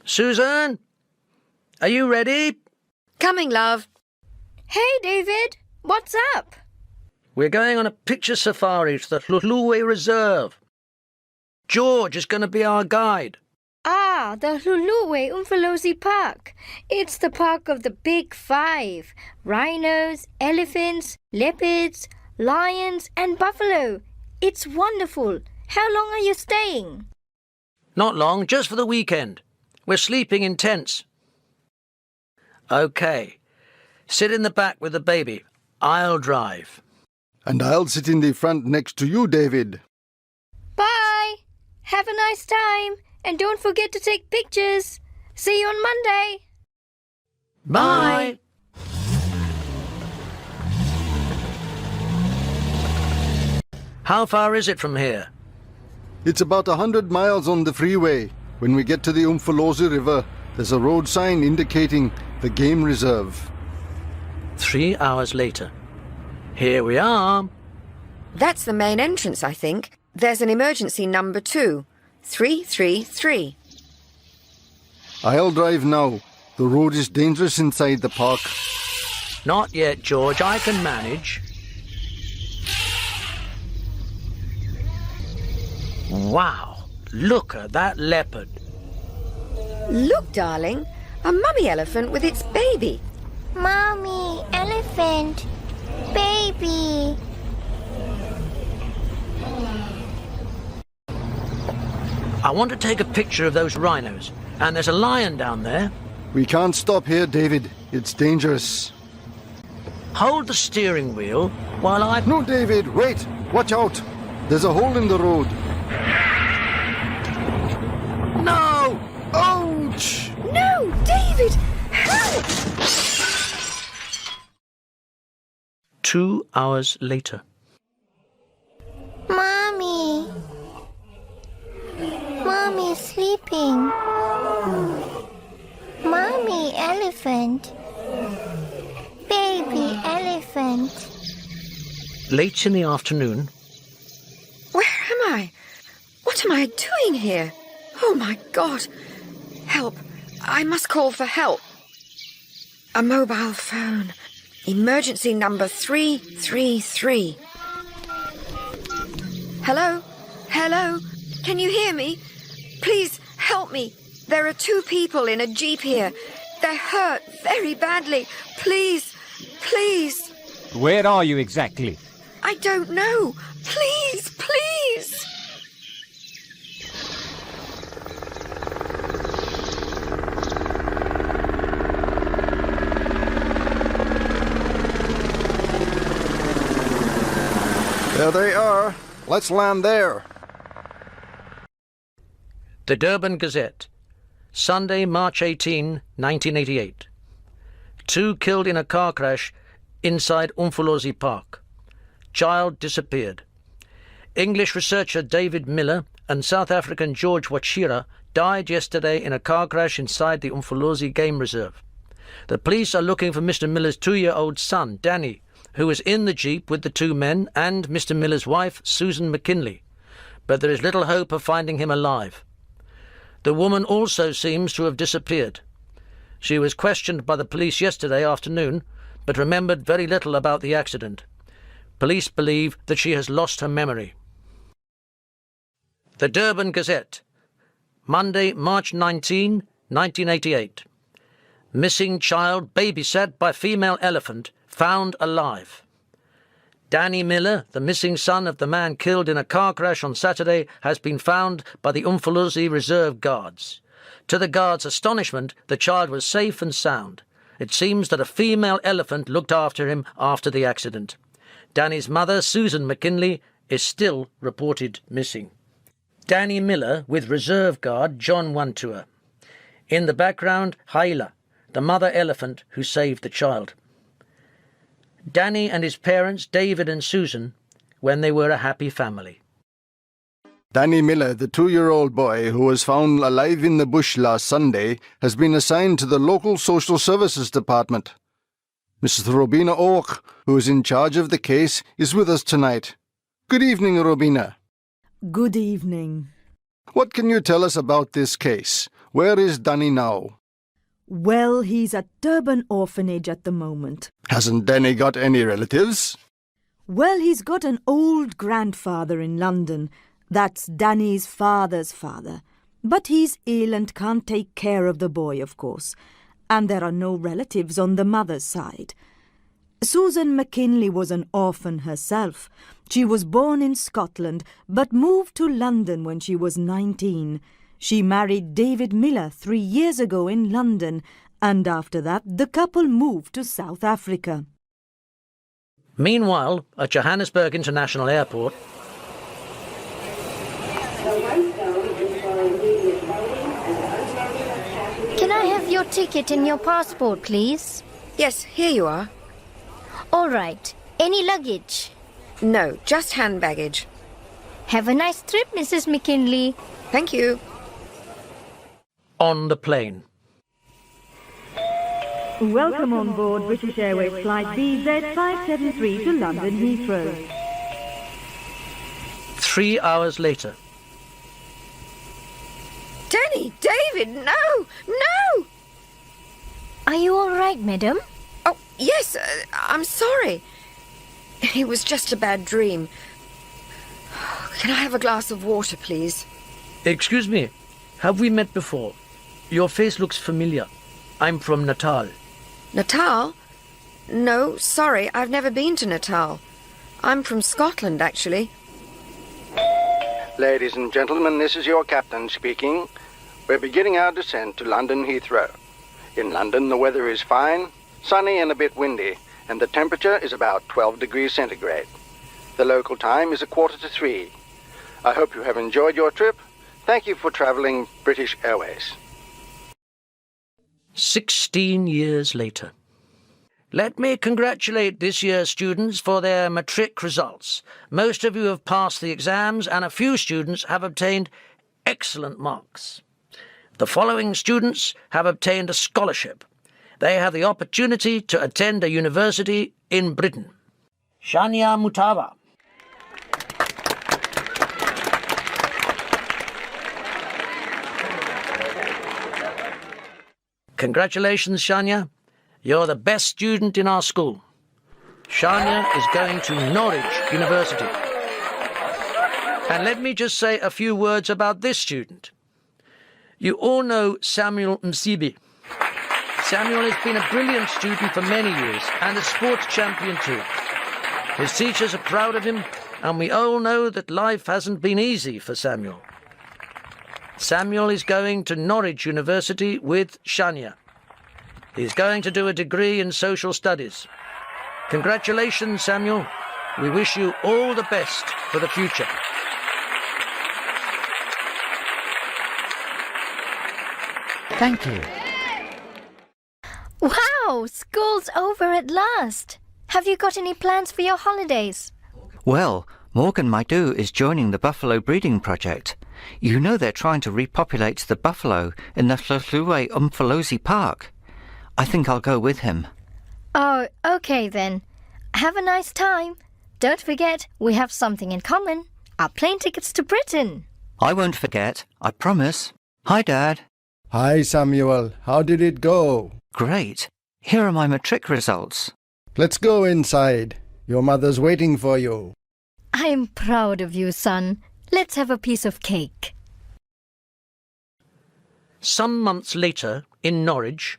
Susan? Are you ready? Coming, love. Hey, David. What's up? We're going on a picture safari to the Hluluwe Reserve. George is going to be our guide. Ah, the Hluluwe Umfolozi Park. It's the park of the Big Five. Rhinos, elephants, leopards, lions and buffalo. It's wonderful. How long are you staying? Not long, just for the weekend. We're sleeping in tents. OK. Sit in the back with the baby. I'll drive. And I'll sit in the front next to you, David. Bye. Have a nice time. And don't forget to take pictures. See you on Monday. Bye. How far is it from here? It's about 100 miles on the freeway. When we get to the Umfolozi River, there's a road sign indicating the game reserve. 3 hours later. Here we are. That's the main entrance, I think. There's an emergency number 2. 333. I'll drive now. The road is dangerous inside the park. Not yet, George. I can manage. Wow. Look at that leopard. Look, darling. A mummy elephant with its baby. Mommy, elephant, baby. I want to take a picture of those rhinos. And there's a lion down there. We can't stop here, David. It's dangerous. Hold the steering wheel while I... No, David, wait. Watch out. There's a hole in the road. No! Ouch! No, David! Help! 2 hours later. Mommy. Mommy's sleeping. Mommy elephant. Baby elephant. Late in the afternoon. Where am I? What am I doing here? Oh, my God. Help. I must call for help. A mobile phone. Emergency number 333. Hello? Hello? Can you hear me? Please help me. There are 2 people in a jeep here. They're hurt very badly. Please, please. Where are you exactly? I don't know. Please, please. There they are. Let's land there. The Durban Gazette. Sunday, March 18, 1988. 2 killed in a car crash inside Umfolozi Park. Child disappeared. English researcher David Miller and South African George Wachira died yesterday in a car crash inside the Umfolozi Game Reserve. The police are looking for Mr. Miller's 2-year-old son, Danny, who was in the jeep with the 2 men and Mr. Miller's wife, Susan McKinley, but there is little hope of finding him alive. The woman also seems to have disappeared. She was questioned by the police yesterday afternoon, but remembered very little about the accident. Police believe that she has lost her memory. The Durban Gazette. Monday, March 19, 1988. Missing child babysat by female elephant found alive. Danny Miller, the missing son of the man killed in a car crash on Saturday, has been found by the Umfolozi Reserve Guards. To the guards' astonishment, the child was safe and sound. It seems that a female elephant looked after him after the accident. Danny's mother, Susan McKinley, is still reported missing. Danny Miller with Reserve Guard John Wantua. In the background, Haila, the mother elephant who saved the child. Danny and his parents, David and Susan, when they were a happy family. Danny Miller, the 2-year-old boy who was found alive in the bush last Sunday, has been assigned to the local social services department. Mrs. Robina Oak, who is in charge of the case, is with us tonight. Good evening, Robina. Good evening. What can you tell us about this case? Where is Danny now? Well, he's at Durban Orphanage at the moment. Hasn't Danny got any relatives? Well, he's got an old grandfather in London. That's Danny's father's father. But he's ill and can't take care of the boy, of course. And there are no relatives on the mother's side. Susan McKinley was an orphan herself. She was born in Scotland, but moved to London when she was 19. She married David Miller 3 years ago in London, and after that the couple moved to South Africa. Meanwhile, at Johannesburg International Airport, Can I have your ticket and your passport, please? Yes, here you are. All right. Any luggage? No, just hand baggage. Have a nice trip, Mrs. McKinley. Thank you. on the plane. Welcome on board British Airways flight BZ573 to London Heathrow. 3 hours later. Danny, David, no, no! Are you all right, madam? Oh, yes, I'm sorry. It was just a bad dream. Can I have a glass of water, please? Excuse me, have we met before? Your face looks familiar. I'm from Natal. Natal? No, sorry, I've never been to Natal. I'm from Scotland, actually. Ladies and gentlemen, this is your captain speaking. We're beginning our descent to London Heathrow. In London, the weather is fine, sunny and a bit windy, and the temperature is about 12 degrees centigrade. The local time is 3:15. I hope you have enjoyed your trip. Thank you for travelling British Airways. 16 years later. Let me congratulate this year's students for their matric results. Most of you have passed the exams and a few students have obtained excellent marks. The following students have obtained a scholarship. They have the opportunity to attend a university in Britain. Shania Mutava. Congratulations, Shania. You're the best student in our school. Shania is going to Norwich University. And let me just say a few words about this student. You all know Samuel Msibi. Samuel has been a brilliant student for many years and a sports champion too. His teachers are proud of him, and we all know that life hasn't been easy for Samuel. Samuel is going to Norwich University with Shania. He's going to do a degree in social studies. Congratulations, Samuel. We wish you all the best for the future. Thank you. Wow, school's over at last. Have you got any plans for your holidays? Well, Morgan Maidu is joining the buffalo breeding project. You know they're trying to repopulate the buffalo in the Hlahluwe Umfolozi Park. I think I'll go with him. Oh, okay then. Have a nice time. Don't forget, we have something in common. Our plane tickets to Britain. I won't forget, I promise. Hi, Dad. Hi, Samuel. How did it go? Great. Here are my matric results. Let's go inside. Your mother's waiting for you. I am proud of you, son. Let's have a piece of cake. Some months later, in Norwich,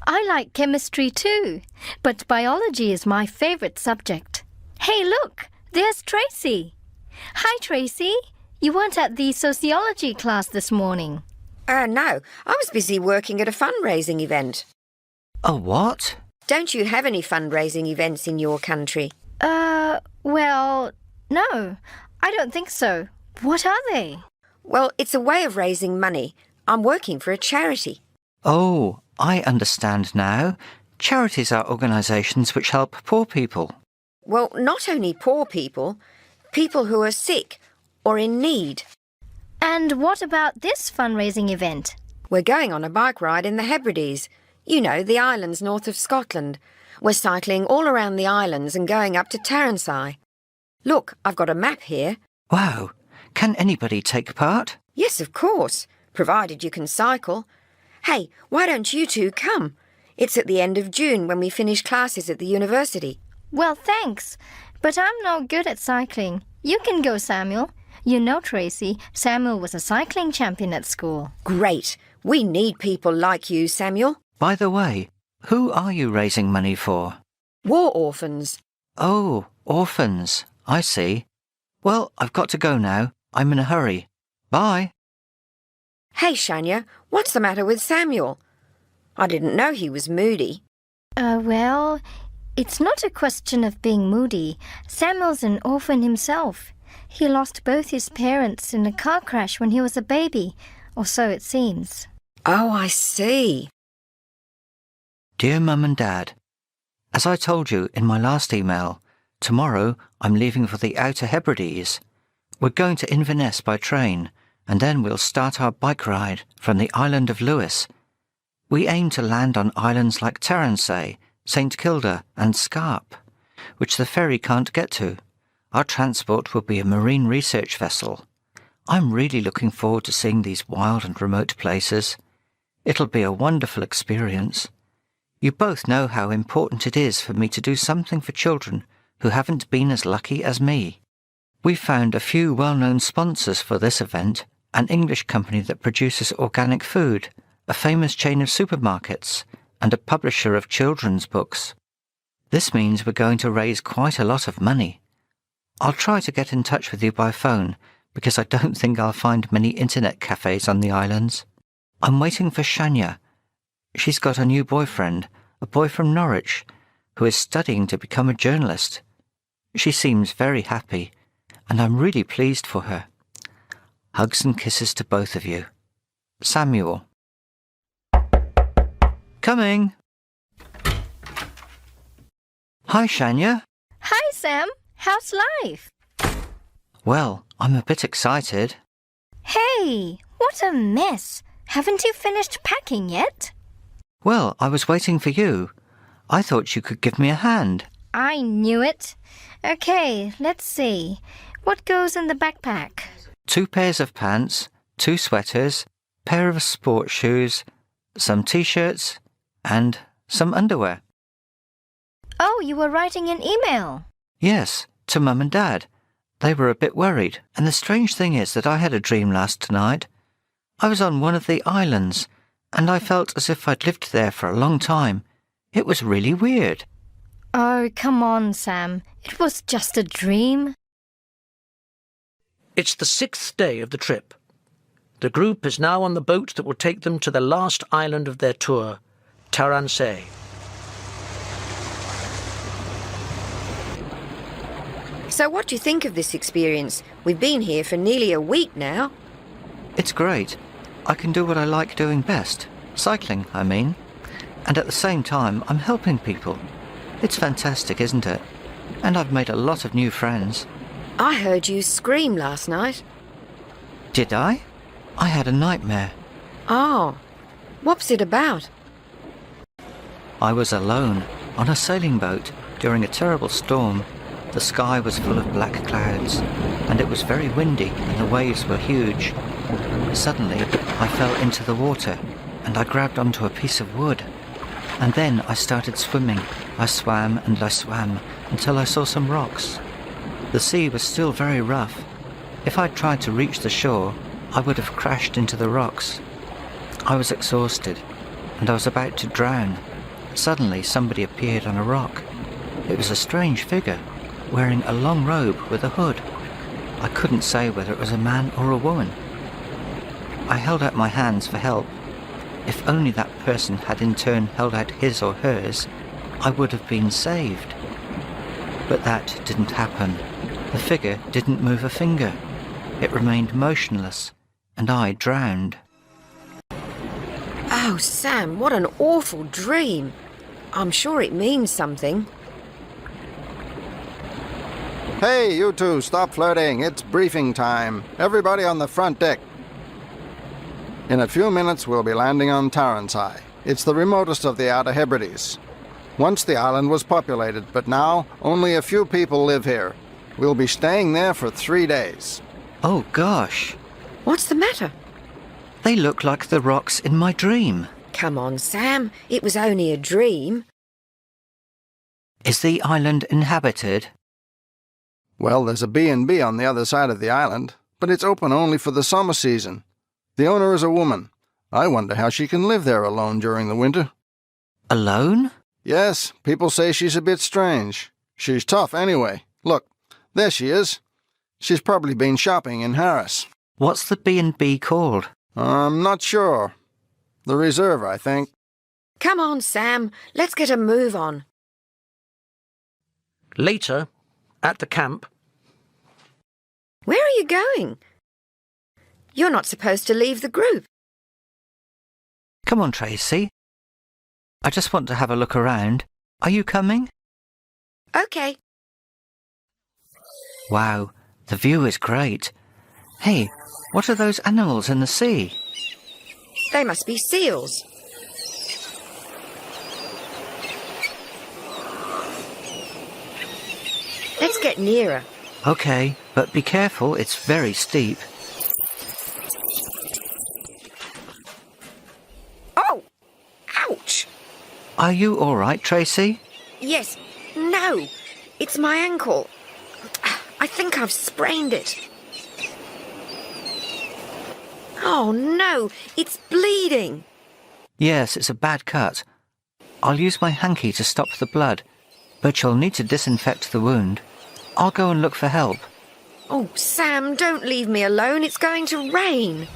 I like chemistry too, but biology is my favourite subject. Hey, look, there's Tracy. Hi, Tracy. You weren't at the sociology class this morning. No, I was busy working at a fundraising event. A what? Don't you have any fundraising events in your country? Well, no, I don't think so. What are they? Well, it's a way of raising money. I'm working for a charity. Oh, I understand now. Charities are organisations which help poor people. Well, not only poor people, people who are sick or in need. And what about this fundraising event? We're going on a bike ride in the Hebrides. You know, the islands north of Scotland. We're cycling all around the islands and going up to Taransai. Look, I've got a map here. Wow. Can anybody take part? Yes, of course. provided you can cycle. Hey, why don't you two come? It's at the end of June when we finish classes at the university. Well, thanks. But I'm no good at cycling. You can go, Samuel. You know, Tracy, Samuel was a cycling champion at school. Great. We need people like you, Samuel. By the way, who are you raising money for? War orphans. Oh, orphans. I see. Well, I've got to go now. I'm in a hurry. Bye. Hey, Shania, what's the matter with Samuel? I didn't know he was moody. Well, it's not a question of being moody. Samuel's an orphan himself. He lost both his parents in a car crash when he was a baby, or so it seems. Oh, I see. Dear Mum and Dad, as I told you in my last email, tomorrow I'm leaving for the Outer Hebrides. We're going to Inverness by train, and then we'll start our bike ride from the island of Lewis. We aim to land on islands like Taransay, St Kilda and Scarp, which the ferry can't get to. Our transport will be a marine research vessel. I'm really looking forward to seeing these wild and remote places. It'll be a wonderful experience. You both know how important it is for me to do something for children who haven't been as lucky as me. We found a few well-known sponsors for this event, an English company that produces organic food, a famous chain of supermarkets, and a publisher of children's books. This means we're going to raise quite a lot of money. I'll try to get in touch with you by phone, because I don't think I'll find many internet cafes on the islands. I'm waiting for Shania. She's got a new boyfriend, a boy from Norwich, who is studying to become a journalist. She seems very happy, and I'm really pleased for her. Hugs and kisses to both of you. Samuel. Coming. Hi, Shania. Hi, Sam. How's life? Well, I'm a bit excited. Hey, what a mess. Haven't you finished packing yet? Well, I was waiting for you. I thought you could give me a hand. I knew it. Okay, let's see. What goes in the backpack? 2 pairs of pants, 2 sweaters, pair of sports shoes, some t-shirts, and some underwear. Oh, you were writing an email. Yes, to Mum and Dad. They were a bit worried, and the strange thing is that I had a dream last night. I was on one of the islands, and I felt as if I'd lived there for a long time. It was really weird. Oh, come on, Sam. It was just a dream. It's the 6th day of the trip. The group is now on the boat that will take them to the last island of their tour, Taransay. So what do you think of this experience? We've been here for nearly a week now. It's great. I can do what I like doing best. Cycling, I mean. And at the same time, I'm helping people. It's fantastic, isn't it? And I've made a lot of new friends. I heard you scream last night. Did I? I had a nightmare. Oh, what's it about? I was alone, on a sailing boat, during a terrible storm. The sky was full of black clouds, and it was very windy, and the waves were huge. Suddenly, I fell into the water, and I grabbed onto a piece of wood. And then I started swimming. I swam and I swam, until I saw some rocks. The sea was still very rough. If I'd tried to reach the shore, I would have crashed into the rocks. I was exhausted, and I was about to drown. Suddenly, somebody appeared on a rock. It was a strange figure, wearing a long robe with a hood. I couldn't say whether it was a man or a woman. I held out my hands for help. If only that person had in turn held out his or hers, I would have been saved. But that didn't happen. The figure didn't move a finger. It remained motionless, and I drowned. Oh, Sam, what an awful dream. I'm sure it means something. Hey, you two, stop flirting. It's briefing time. Everybody on the front deck. In a few minutes, we'll be landing on Taransay. It's the remotest of the Outer Hebrides. Once the island was populated, but now only a few people live here. We'll be staying there for 3 days. Oh, gosh. What's the matter? They look like the rocks in my dream. Come on, Sam. It was only a dream. Is the island inhabited? Well, there's a B&B on the other side of the island, but it's open only for the summer season. The owner is a woman. I wonder how she can live there alone during the winter. Alone? Yes, people say she's a bit strange. She's tough anyway. Look, there she is. She's probably been shopping in Harris. What's the B&B called? I'm not sure. The Reserve, I think. Come on, Sam. Let's get a move on. Later, at the camp, Where are you going? You're not supposed to leave the group. Come on, Tracy. I just want to have a look around. Are you coming? OK. Wow, the view is great. Hey, what are those animals in the sea? They must be seals. Let's get nearer. Okay, but be careful, it's very steep. Oh! Ouch! Are you all right, Tracy? Yes. No. It's my ankle. I think I've sprained it. Oh, no. It's bleeding. Yes, it's a bad cut. I'll use my hanky to stop the blood, but you'll need to disinfect the wound. I'll go and look for help. Oh, Sam, don't leave me alone. It's going to rain.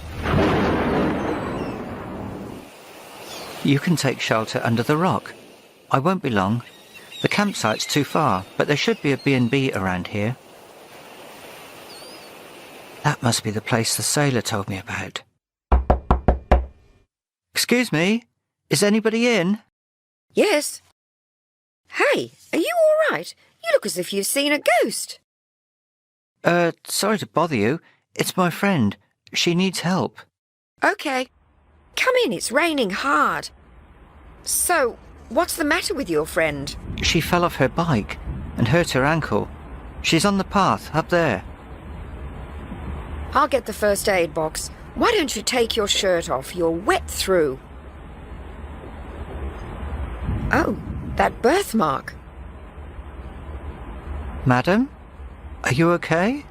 You can take shelter under the rock. I won't be long. The campsite's too far, but there should be a B&B around here. That must be the place the sailor told me about. Excuse me, is anybody in? Yes. Hey, are you all right? You look as if you've seen a ghost. Sorry to bother you. It's my friend. She needs help. OK. Come in, it's raining hard. So, what's the matter with your friend? She fell off her bike and hurt her ankle. She's on the path up there. I'll get the first aid box. Why don't you take your shirt off? You're wet through. Oh, that birthmark. Madam, are you okay?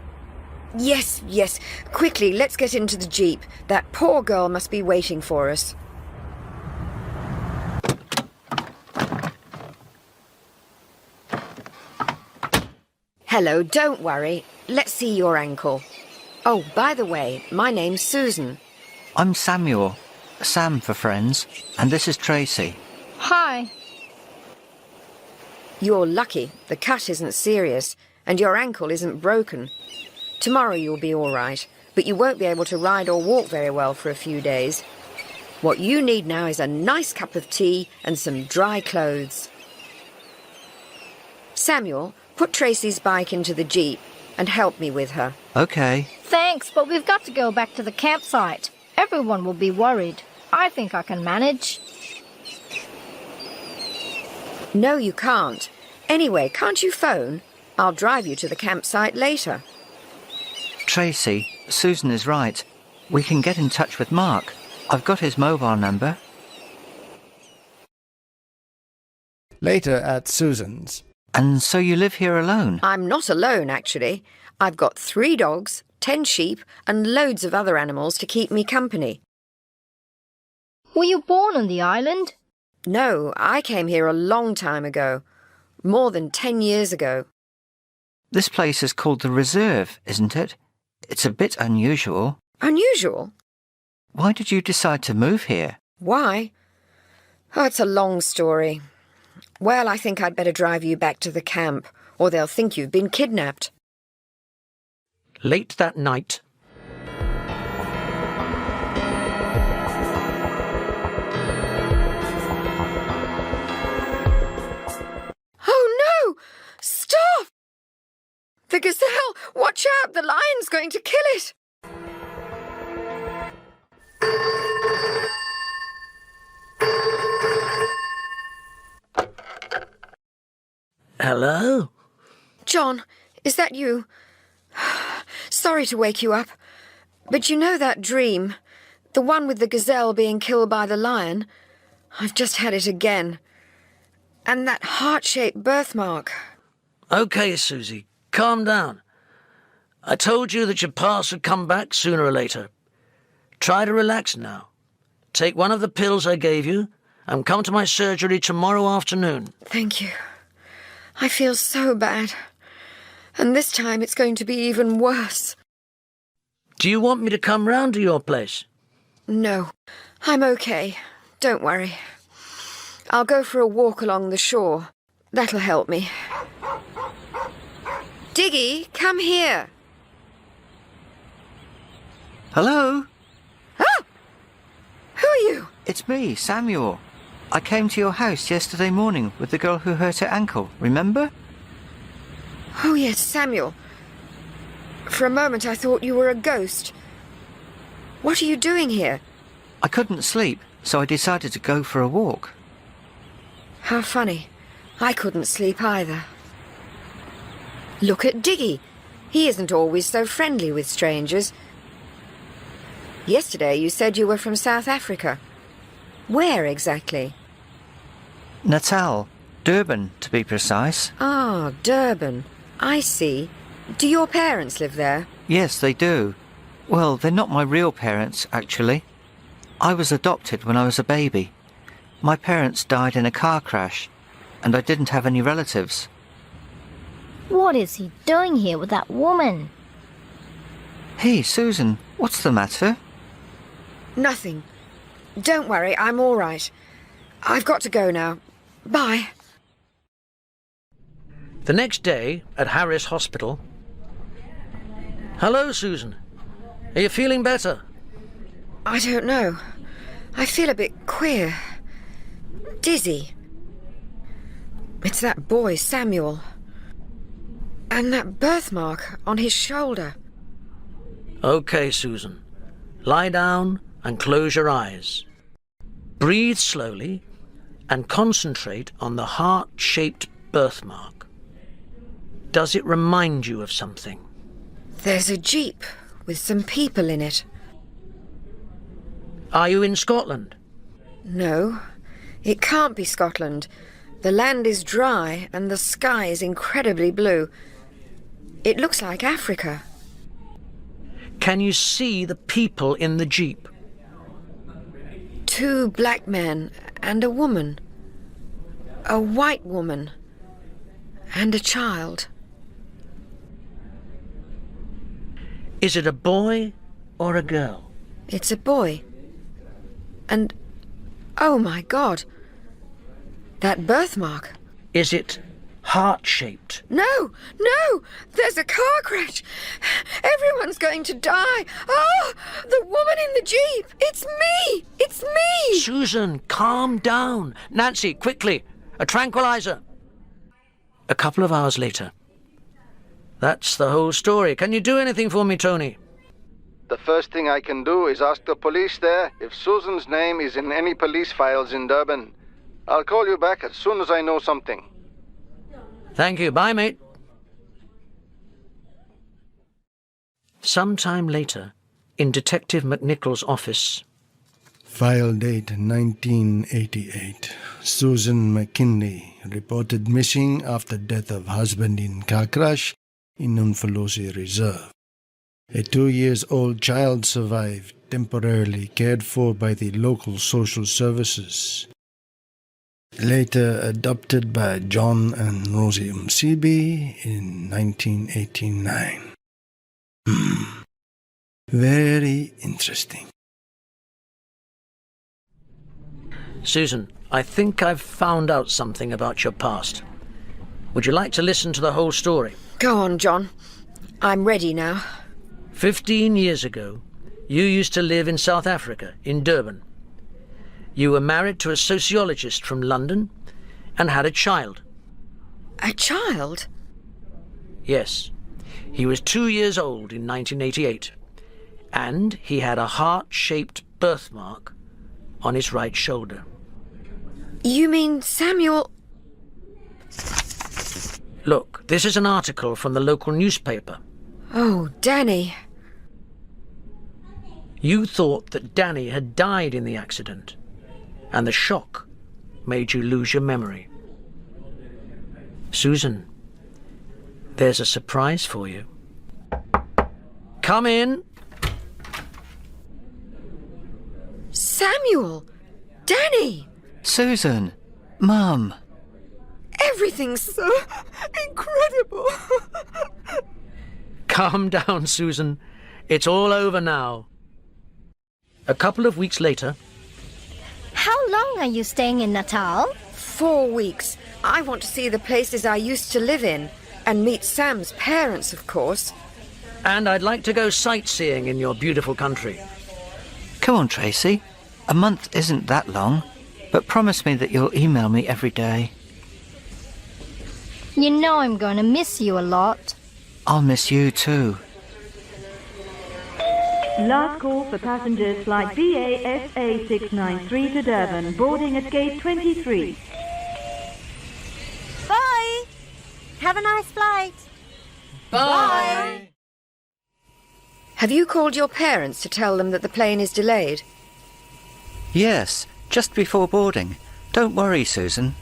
Yes, yes. Quickly, let's get into the jeep. That poor girl must be waiting for us. Hello, don't worry. Let's see your ankle. Oh, by the way, my name's Susan. I'm Samuel. Sam for friends. And this is Tracy. Hi. You're lucky. The cut isn't serious, and your ankle isn't broken. Tomorrow you'll be all right, but you won't be able to ride or walk very well for a few days. What you need now is a nice cup of tea and some dry clothes. Samuel, put Tracy's bike into the jeep and help me with her. Okay. Thanks, but we've got to go back to the campsite. Everyone will be worried. I think I can manage. No, you can't. Anyway, can't you phone? I'll drive you to the campsite later. Tracy, Susan is right. We can get in touch with Mark. I've got his mobile number. Later at Susan's. And so you live here alone? I'm not alone, actually. I've got 3 dogs, 10 sheep, and loads of other animals to keep me company. Were you born on the island? No, I came here a long time ago. More than 10 years ago. This place is called the Reserve, isn't it? It's a bit unusual. Unusual? Why did you decide to move here? Why? Oh, it's a long story. Well, I think I'd better drive you back to the camp, or they'll think you've been kidnapped. late that night, Oh no! Stop! The gazelle! Watch out! The lion's going to kill it! Hello? John, is that you? Sorry to wake you up, but you know that dream? The one with the gazelle being killed by the lion. I've just had it again. And that heart-shaped birthmark. Okay, Susie, calm down. I told you that your past would come back sooner or later. Try to relax now. Take one of the pills I gave you and come to my surgery tomorrow afternoon. Thank you. I feel so bad. And this time it's going to be even worse. Do you want me to come round to your place? No, I'm okay. Don't worry. I'll go for a walk along the shore. That'll help me. Diggy, come here. Hello? Ah! Who are you? It's me, Samuel. I came to your house yesterday morning with the girl who hurt her ankle, remember? Oh, yes, Samuel. For a moment I thought you were a ghost. What are you doing here? I couldn't sleep, so I decided to go for a walk. How funny. I couldn't sleep either. Look at Diggy. He isn't always so friendly with strangers. Yesterday you said you were from South Africa. Where exactly? Natal. Durban, to be precise. Ah, Durban. I see. Do your parents live there? Yes, they do. Well, they're not my real parents, actually. I was adopted when I was a baby. My parents died in a car crash, and I didn't have any relatives. What is he doing here with that woman? Hey, Susan, what's the matter? Nothing. Don't worry, I'm all right. I've got to go now. Bye. The next day, at Harris Hospital... Hello, Susan. Are you feeling better? I don't know. I feel a bit queer. Dizzy. It's that boy, Samuel. And that birthmark on his shoulder. Okay, Susan. Lie down and close your eyes. Breathe slowly and concentrate on the heart-shaped birthmark. Does it remind you of something? There's a jeep with some people in it. Are you in Scotland? No, it can't be Scotland. The land is dry and the sky is incredibly blue. It looks like Africa. Can you see the people in the jeep? 2 black men and a woman. A white woman. And a child. Is it a boy or a girl? It's a boy. And, oh my God, that birthmark. Is it heart-shaped? No, no, there's a car crash. Everyone's going to die. Oh, the woman in the jeep. It's me. It's me. Susan, calm down. Nancy, quickly, a tranquilizer. A couple of hours later. That's the whole story. Can you do anything for me, Tony? The first thing I can do is ask the police there if Susan's name is in any police files in Durban. I'll call you back as soon as I know something. Thank you. Bye, mate. Some time later, in Detective McNichol's office... File date 1988. Susan McKinley reported missing after death of husband in car crash in Umfolozi Reserve. A 2-year-old child survived, temporarily cared for by the local social services. Later adopted by John and Rosie Msibi in 1989. Very interesting. Susan, I think I've found out something about your past. Would you like to listen to the whole story? Go on, John. I'm ready now. 15 years ago, you used to live in South Africa, in Durban. You were married to a sociologist from London and had a child. A child? Yes. He was 2 years old in 1988, and he had a heart-shaped birthmark on his right shoulder. You mean Samuel... Look, this is an article from the local newspaper. Oh, Danny. You thought that Danny had died in the accident, and the shock made you lose your memory. Susan, there's a surprise for you. Come in. Samuel! Danny! Susan! Mum! Everything's so incredible! Calm down, Susan. It's all over now. A couple of weeks later, How long are you staying in Natal? 4 weeks. I want to see the places I used to live in. And meet Sam's parents, of course. and I'd like to go sightseeing in your beautiful country. Come on, Tracy. A month isn't that long, but promise me that you'll email me every day. You know I'm going to miss you a lot. I'll miss you too. Last call for passengers flight BASA 693 to Durban, boarding at gate 23. Bye! Have a nice flight. Bye! Have you called your parents to tell them that the plane is delayed? Yes, just before boarding. Don't worry, Susan.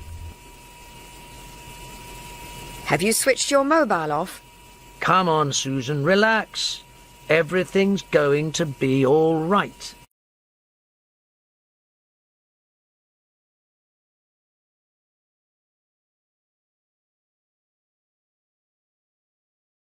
Have you switched your mobile off? Come on, Susan, relax. Everything's going to be all right.